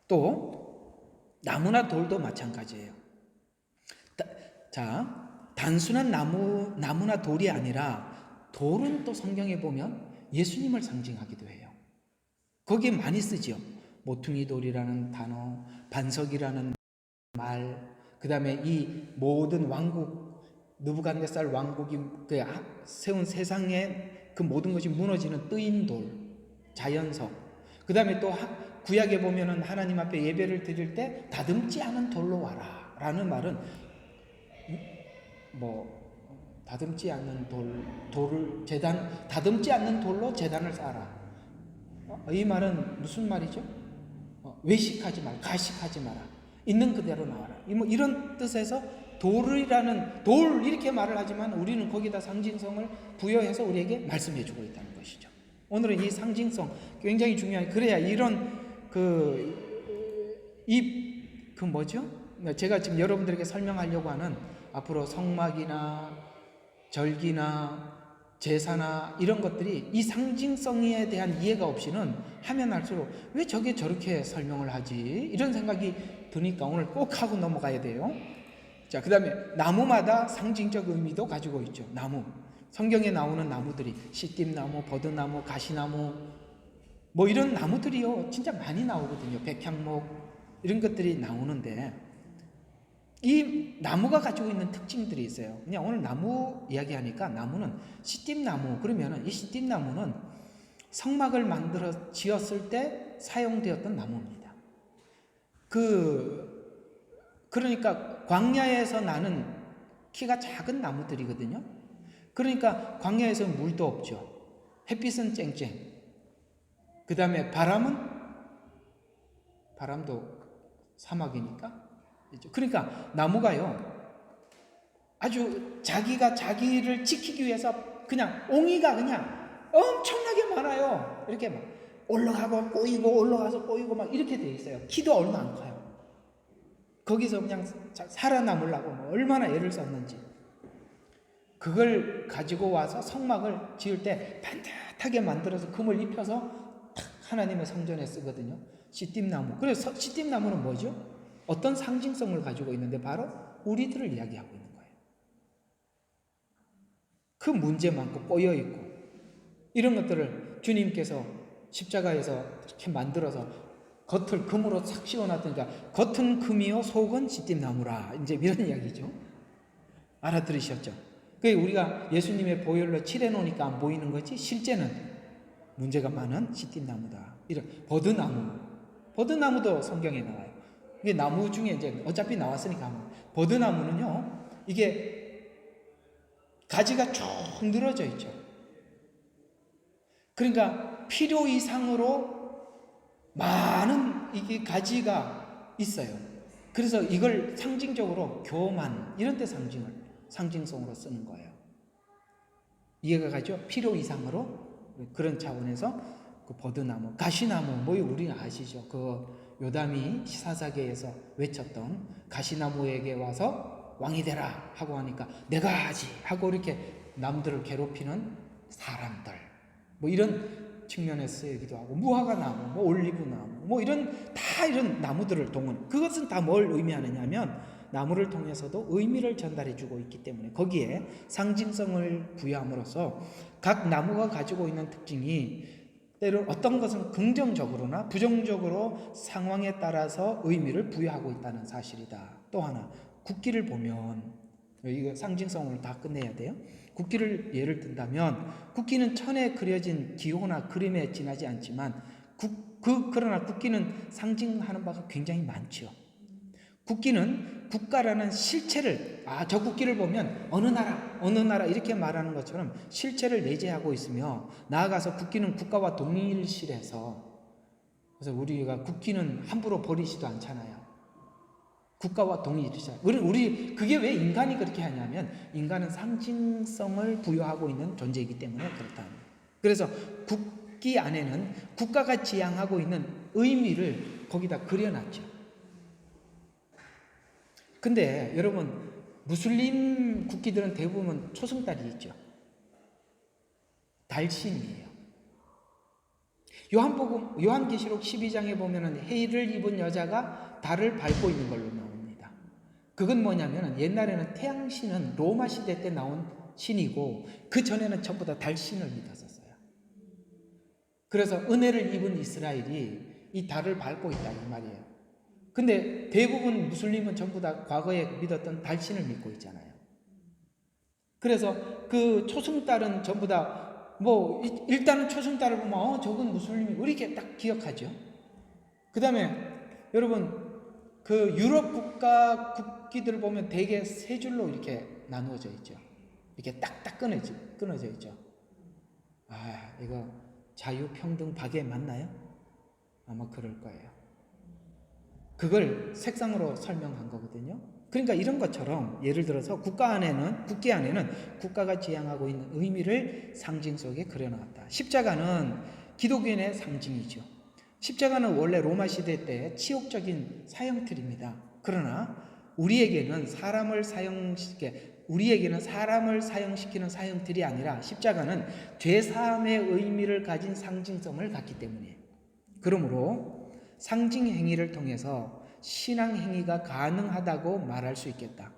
또 나무나 돌도 마찬가지예요. 자, 단순한 나무나 돌이 아니라 돌은 또 성경에 보면 예수님을 상징하기도 해요. 거기에 많이 쓰지요. 모퉁이 돌이라는 단어, 반석이라는 말, 그 다음에 이 모든 왕국, 느부갓네살 왕국이 세운 세상에 그 모든 것이 무너지는 뜨인 돌, 자연석. 그 다음에 또 구약에 보면은 하나님 앞에 예배를 드릴 때 다듬지 않은 돌로 와라 라는 말은 다듬지 않는 돌을 다듬지 않는 돌로 제단을 쌓아라. 이 말은 무슨 말이죠? 외식하지 마라, 가식하지 마라, 있는 그대로 나와라. 이런 뜻에서 돌 이렇게 말을 하지만 우리는 거기다 상징성을 부여해서 우리에게 말씀해주고 있다는 것이죠. 오늘은 이 상징성 굉장히 중요한. 그래야 제가 지금 여러분들에게 설명하려고 하는 앞으로 성막이나 절기나 제사나 이런 것들이 이 상징성에 대한 이해가 없이는 하면 할수록 왜 저게 저렇게 설명을 하지? 이런 생각이 드니까 오늘 꼭 하고 넘어가야 돼요. 자, 그 다음에 나무마다 상징적 의미도 가지고 있죠. 나무. 성경에 나오는 나무들이 시띠나무, 버드나무, 가시나무 이런 나무들이요 진짜 많이 나오거든요. 백향목 이런 것들이 나오는데 이 나무가 가지고 있는 특징들이 있어요. 그냥 오늘 나무 이야기하니까 나무는 시띠나무, 그러면은 이 시띠나무는 성막을 만들어 지었을 때 사용되었던 나무입니다. 그러니까 광야에서 나는 키가 작은 나무들이거든요. 그러니까 광야에서는 물도 없죠. 햇빛은 쨍쨍. 그 다음에 바람도 사막이니까. 그러니까 나무가요 아주 자기가 자기를 지키기 위해서 그냥 옹이가 그냥 엄청나게 많아요. 이렇게 막 올라가고 꼬이고 올라가서 꼬이고 막 이렇게 돼 있어요. 키도 얼마 안 커요. 거기서 그냥 살아남으려고 얼마나 애를 썼는지. 그걸 가지고 와서 성막을 지을 때 반듯하게 만들어서 금을 입혀서 탁 하나님의 성전에 쓰거든요. 시띠나무. 그래서 시띠나무는 뭐죠? 어떤 상징성을 가지고 있는데 바로 우리들을 이야기하고 있는 거예요. 그 문제 많고 꼬여있고 이런 것들을 주님께서 십자가에서 이렇게 만들어서 겉을 금으로 싹 씌워놨으니까 겉은 금이요 속은 시띠나무라 이제 이런 이야기죠. 알아들으셨죠? 우리가 예수님의 보혈로 칠해놓으니까 안 보이는 거지 실제는 문제가 많은 시띠나무다. 이런 버드나무도 성경에 나와요. 이게 나무 중에 이제 어차피 나왔으니까 버드나무는요 이게 가지가 쭉 늘어져 있죠. 그러니까 필요 이상으로 많은 이게 가지가 있어요. 그래서 이걸 상징적으로 교만 이런 데 상징성으로 쓰는 거예요. 이해가 가죠? 필요 이상으로 그런 차원에서 그 버드나무, 가시나무 우리는 아시죠? 요담이 사사계에서 외쳤던 가시나무에게 와서 왕이 되라 하고 하니까 내가 하지 하고 이렇게 남들을 괴롭히는 사람들 이런 측면에서 쓰이기도 하고 무화과나무, 올리브나무 이런 나무들을 그것은 다 뭘 의미하느냐 하면 나무를 통해서도 의미를 전달해 주고 있기 때문에 거기에 상징성을 부여함으로써 각 나무가 가지고 있는 특징이 때로 어떤 것은 긍정적으로나 부정적으로 상황에 따라서 의미를 부여하고 있다는 사실이다. 또 하나 국기를 보면 이거 상징성을 다 끝내야 돼요. 국기를 예를 든다면 국기는 천에 그려진 기호나 그림에 지나지 않지만 그러나 국기는 상징하는 바가 굉장히 많죠. 국기는 국가라는 실체를 저 국기를 보면 어느 나라 이렇게 말하는 것처럼 실체를 내재하고 있으며 나아가서 국기는 국가와 동일시해서 그래서 우리가 국기는 함부로 버리지도 않잖아요. 국가와 동일시. 우리 그게 왜 인간이 그렇게 하냐면 인간은 상징성을 부여하고 있는 존재이기 때문에 그렇다. 그래서 국기 안에는 국가가 지향하고 있는 의미를 거기다 그려놨죠. 근데 여러분 무슬림 국기들은 대부분 초승달이 있죠. 달신이에요. 요한계시록 12장에 보면은 해를 입은 여자가 달을 밟고 있는 걸로 나옵니다. 그건 뭐냐면 옛날에는 태양신은 로마 시대 때 나온 신이고 그 전에는 전부 다 달신을 믿었었어요. 그래서 은혜를 입은 이스라엘이 이 달을 밟고 있다 이 말이에요. 근데 대부분 무슬림은 전부 다 과거에 믿었던 달신을 믿고 있잖아요. 그래서 그 초승달은 전부 다 뭐 일단은 초승달을 보면 저건 무슬림이 이렇게 딱 기억하죠. 그 다음에 여러분 그 유럽 국기들 보면 대개 세 줄로 이렇게 나누어져 있죠. 이렇게 딱딱 끊어져 있죠. 아, 이거 자유평등 박애 맞나요? 아마 그럴 거예요. 그걸 색상으로 설명한 거거든요. 그러니까 이런 것처럼 예를 들어서 국기 안에는 국가가 지향하고 있는 의미를 상징 속에 그려놨다. 십자가는 기독교인의 상징이죠. 십자가는 원래 로마 시대 때 치욕적인 사형틀입니다. 그러나 우리에게는 사람을 사형시키는 사형틀이 아니라 십자가는 죄사함의 의미를 가진 상징성을 갖기 때문이에요. 그러므로 상징 행위를 통해서 신앙 행위가 가능하다고 말할 수 있겠다.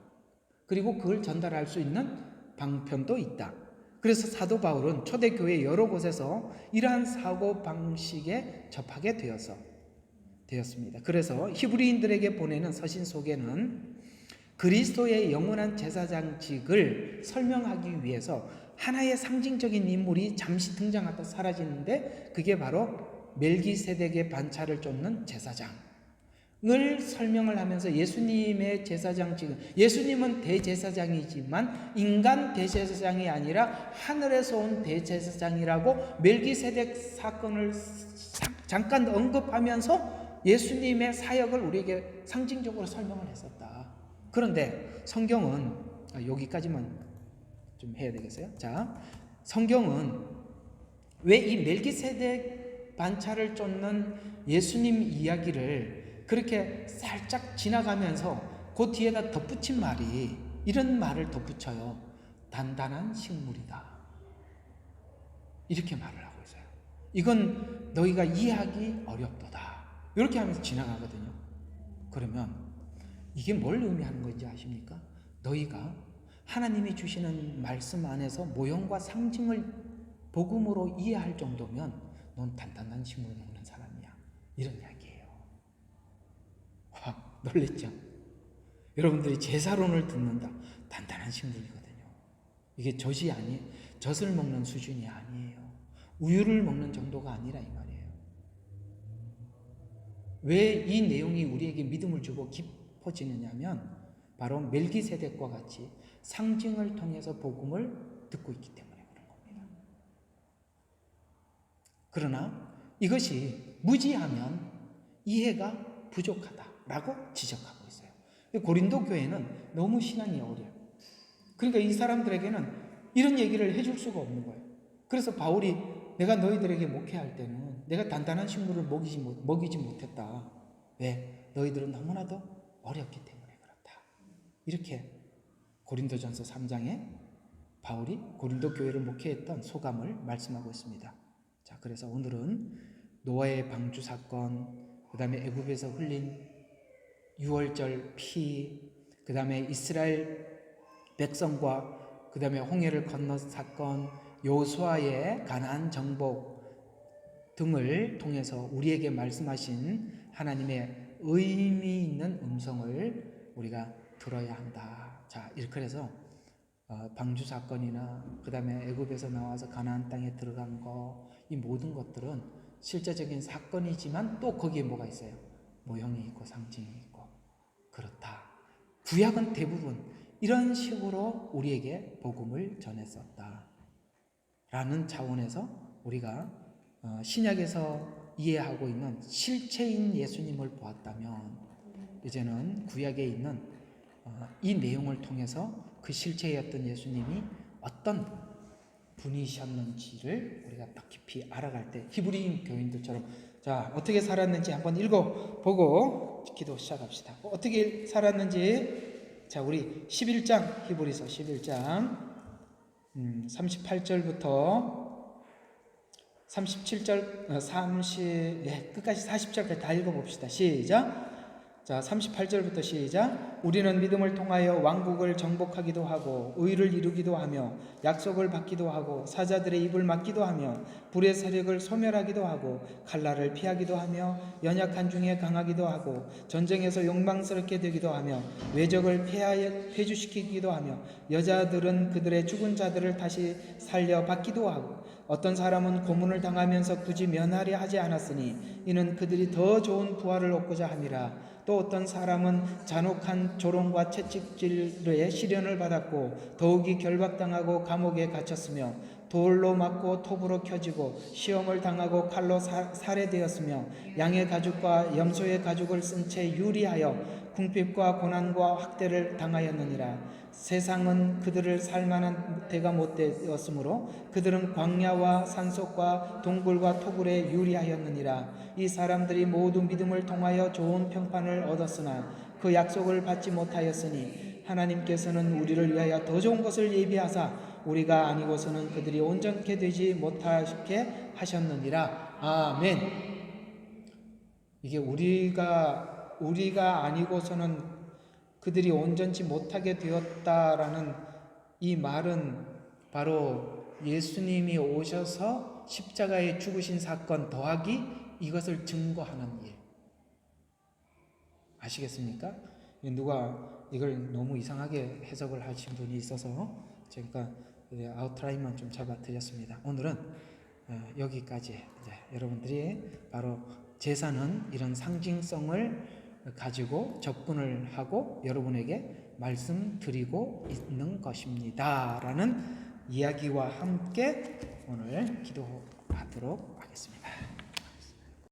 그리고 그걸 전달할 수 있는 방편도 있다. 그래서 사도 바울은 초대교회 여러 곳에서 이러한 사고 방식에 접하게 되었습니다. 그래서 히브리인들에게 보내는 서신 속에는 그리스도의 영원한 제사장직을 설명하기 위해서 하나의 상징적인 인물이 잠시 등장하다 사라지는데 그게 바로 멜기세덱의 반차를 쫓는 제사장을 설명을 하면서 예수님의 제사장직은 예수님은 대제사장이지만 인간 대제사장이 아니라 하늘에서 온 대제사장이라고 멜기세덱 사건을 잠깐 언급하면서 예수님의 사역을 우리에게 상징적으로 설명을 했었다. 그런데 성경은 여기까지만 좀 해야 되겠어요? 자, 성경은 왜 이 멜기세덱 반차를 쫓는 예수님 이야기를 그렇게 살짝 지나가면서 그 뒤에다 덧붙인 말이 이런 말을 덧붙여요. 단단한 식물이다. 이렇게 말을 하고 있어요. 이건 너희가 이해하기 어렵도다. 이렇게 하면서 지나가거든요. 그러면 이게 뭘 의미하는 건지 아십니까? 너희가 하나님이 주시는 말씀 안에서 모형과 상징을 복음으로 이해할 정도면 넌 단단한 식물 먹는 사람이야. 이런 이야기예요. 와, 놀랬죠? 여러분들이 제사론을 듣는다. 단단한 식물이거든요. 이게 젖을 먹는 수준이 아니에요. 우유를 먹는 정도가 아니라 이 말이에요. 왜 이 내용이 우리에게 믿음을 주고 깊어지느냐면 바로 멜기세덱과 같이 상징을 통해서 복음을 듣고 있기 때문에 그런 겁니다. 그러나 이것이 무지하면 이해가 부족하다라고 지적하고 있어요. 고린도 교회는 너무 신앙이 어려요. 그러니까 이 사람들에게는 이런 얘기를 해줄 수가 없는 거예요. 그래서 바울이 내가 너희들에게 목회할 때는 내가 단단한 식물을 먹이지 못했다. 왜? 너희들은 너무나도 어렵기 때문에 그렇다. 이렇게 고린도전서 3장에 바울이 고린도 교회를 목회했던 소감을 말씀하고 있습니다. 자, 그래서 오늘은 노아의 방주 사건, 그 다음에 애굽에서 흘린 6월절 피, 그 다음에 이스라엘 백성과 그 다음에 홍해를 건너 사건, 여호수아의 가나안 정복 등을 통해서 우리에게 말씀하신 하나님의 의미 있는 음성을 우리가 들어야 한다. 자, 이렇게 해서 방주 사건이나 그 다음에 애굽에서 나와서 가나안 땅에 들어간 거, 이 모든 것들은 실제적인 사건이지만 또 거기에 뭐가 있어요? 모형이 있고 상징이 있고 그렇다. 구약은 대부분 이런 식으로 우리에게 복음을 전했었다 라는 차원에서 우리가 신약에서 이해하고 있는 실체인 예수님을 보았다면 이제는 구약에 있는 이 내용을 통해서 그 실체였던 예수님이 어떤 분이셨는지를 우리가 더 깊이 알아갈 때 히브리인 교인들처럼 자, 어떻게 살았는지 한번 읽어보고 기도 시작합시다. 어떻게 살았는지, 자, 우리 11장, 히브리서 11장 38절부터 37절, 끝까지 40절까지 다 읽어봅시다. 시작. 자, 38절부터 시작. 우리는 믿음을 통하여 왕국을 정복하기도 하고 의를 이루기도 하며 약속을 받기도 하고 사자들의 입을 막기도 하며 불의 세력을 소멸하기도 하고 칼날을 피하기도 하며 연약한 중에 강하기도 하고 전쟁에서 용망스럽게 되기도 하며 외적을 폐주시키기도 하며 여자들은 그들의 죽은 자들을 다시 살려 받기도 하고 어떤 사람은 고문을 당하면서 굳이 면하려 하지 않았으니 이는 그들이 더 좋은 부활을 얻고자 함이라. 또 어떤 사람은 잔혹한 조롱과 채찍질의 시련을 받았고 더욱이 결박당하고 감옥에 갇혔으며 돌로 맞고 톱으로 켜지고 시험을 당하고 칼로 살해되었으며 양의 가죽과 염소의 가죽을 쓴 채 유리하여 궁핍과 고난과 학대를 당하였느니라. 세상은 그들을 살만한 대가 못 되었으므로 그들은 광야와 산속과 동굴과 토굴에 유리하였느니라. 이 사람들이 모두 믿음을 통하여 좋은 평판을 얻었으나 그 약속을 받지 못하였으니 하나님께서는 우리를 위하여 더 좋은 것을 예비하사 우리가 아니고서는 그들이 온전케 되지 못하게 하셨느니라. 아멘. 이게 우리가 아니고서는 그들이 온전치 못하게 되었다라는 이 말은 바로 예수님이 오셔서 십자가에 죽으신 사건 더하기 이것을 증거하는 일. 아시겠습니까? 누가 이걸 너무 이상하게 해석을 하신 분이 있어서 제가 아웃라인만 좀 잡아 드렸습니다. 오늘은 여기까지. 여러분들이 바로 제사는 이런 상징성을 가지고 접근을 하고 여러분에게 말씀드리고 있는 것입니다 라는 이야기와 함께 오늘 기도하도록 하겠습니다.